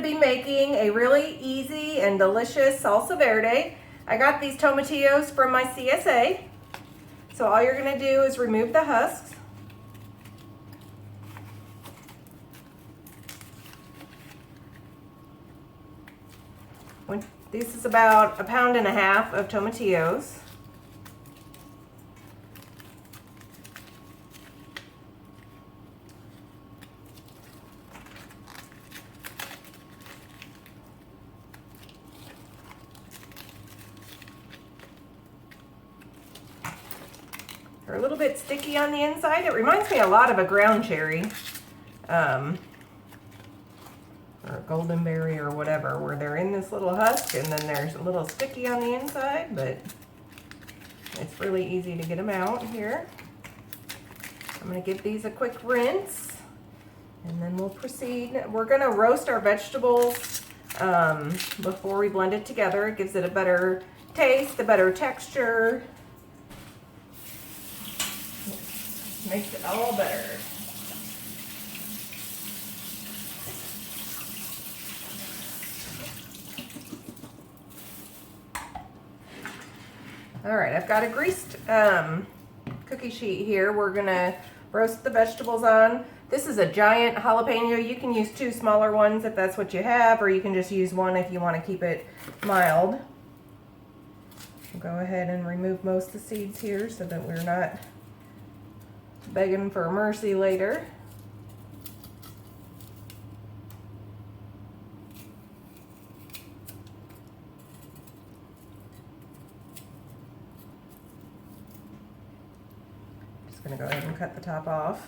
gonna be making a really easy and delicious salsa verde. I got these tomatillos from my CSA. So all you're gonna do is remove the husks. This is about 1.5 pounds of tomatillos. They're a little bit sticky on the inside. It reminds me a lot of a ground cherry. Or a golden berry or whatever, where they're in this little husk and then there's a little sticky on the inside, but it's really easy to get them out here. I'm gonna give these a quick rinse and then we'll proceed. We're gonna roast our vegetables before we blend it together. It gives it a better taste, a better texture. Makes it all better. All right, I've got a greased cookie sheet here. We're gonna roast the vegetables on. This is a giant jalapeno. You can use 2 smaller ones if that's what you have, or you can just use 1 if you want to keep it mild. We'll go ahead and remove most of the seeds here so that we're not begging for mercy later. Just gonna go ahead and cut the top off.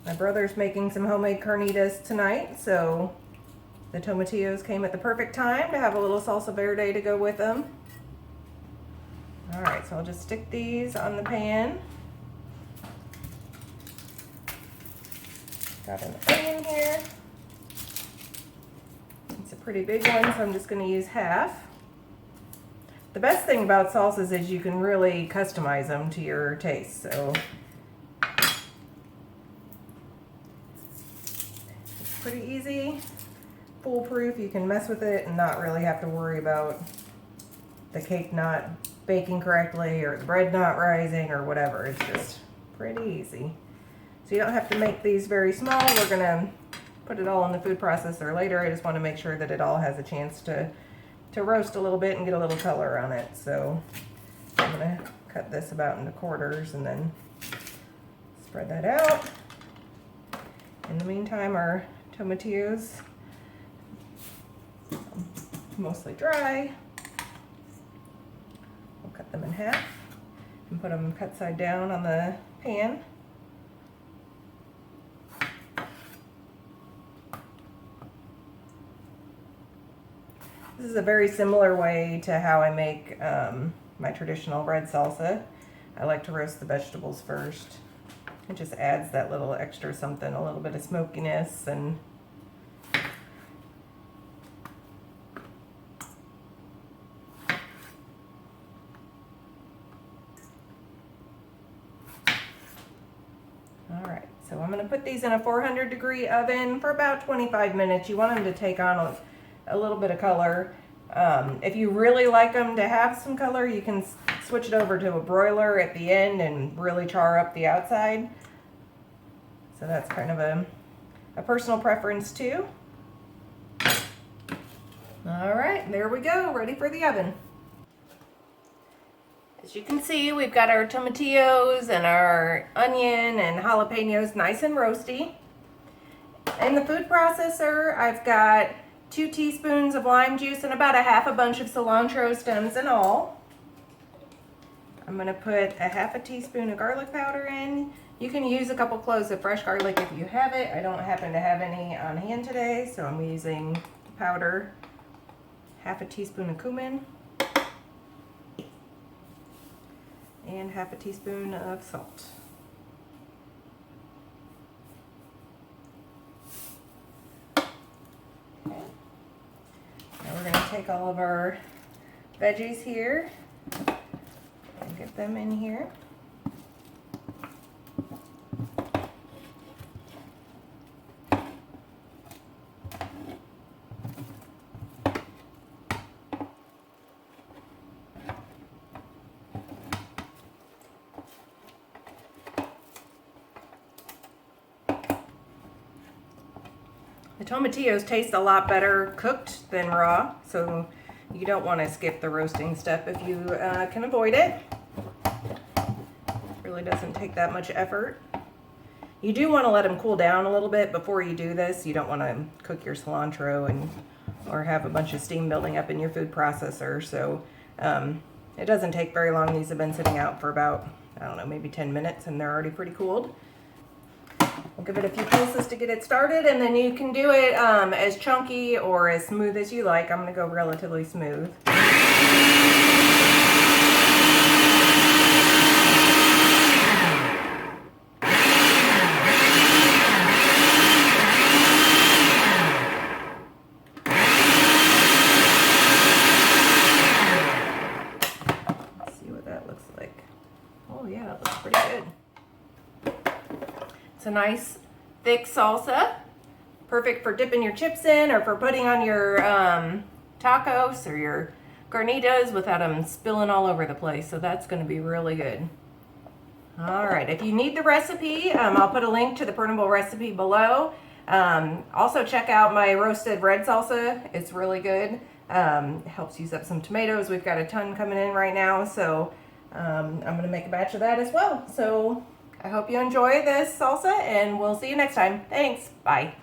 My brother's making some homemade carnitas tonight, so the tomatillos came at the perfect time to have a little salsa verde to go with them. All right, so I'll just stick these on the pan. Got an onion here. It's a pretty big one, so I'm just gonna use half. The best thing about salsas is you can really customize them to your taste, so it's pretty easy. Foolproof. You can mess with it and not really have to worry about the cake not baking correctly or the bread not rising or whatever. It's just pretty easy. So you don't have to make these very small. We're gonna put it all in the food processor later. I just want to make sure that it all has a chance to roast a little bit and get a little color on it. So I'm gonna cut this about into quarters and then spread that out. In the meantime, our tomatillos mostly dry. We'll cut them in half and put them cut side down on the pan. This is a very similar way to how I make my traditional red salsa. I like to roast the vegetables first. It just adds that little extra something, a little bit of smokiness and so I'm going to put these in a 400-degree oven for about 25 minutes. You want them to take on a little bit of color. If you really like them to have some color, you can switch it over to a broiler at the end and really char up the outside. So that's kind of a personal preference too. All right, there we go, ready for the oven. As you can see, we've got our tomatillos and our onion and jalapenos nice and roasty. In the food processor, I've got 2 teaspoons of lime juice and about 1/2 bunch of cilantro stems in all. I'm gonna put 1/2 teaspoon of garlic powder in. You can use a couple cloves of fresh garlic if you have it. I don't happen to have any on hand today, so I'm using powder. 1/2 teaspoon of cumin. And 1/2 teaspoon of salt. Okay. Now we're going to take all of our veggies here and get them in here. tomatillos taste a lot better cooked than raw, so you don't want to skip the roasting step if you can avoid it. Really doesn't take that much effort. You do want to let them cool down a little bit before you do this. You don't want to cook your cilantro or have a bunch of steam building up in your food processor. So it doesn't take very long. These have been sitting out for about, I don't know, maybe 10 minutes, and they're already pretty cooled. We'll give it a few pulses to get it started, and then you can do it as chunky or as smooth as you like. I'm going to go relatively smooth. Oh yeah, it looks pretty good. It's a nice thick salsa, perfect for dipping your chips in or for putting on your tacos or your carnitas without them spilling all over the place. So that's going to be really good. All right, if you need the recipe, I'll put a link to the printable recipe below. Also check out my roasted red salsa. It's really good. It helps use up some tomatoes. We've got a ton coming in right now, so I'm going to make a batch of that as well. So I hope you enjoy this salsa, and we'll see you next time. Thanks. Bye.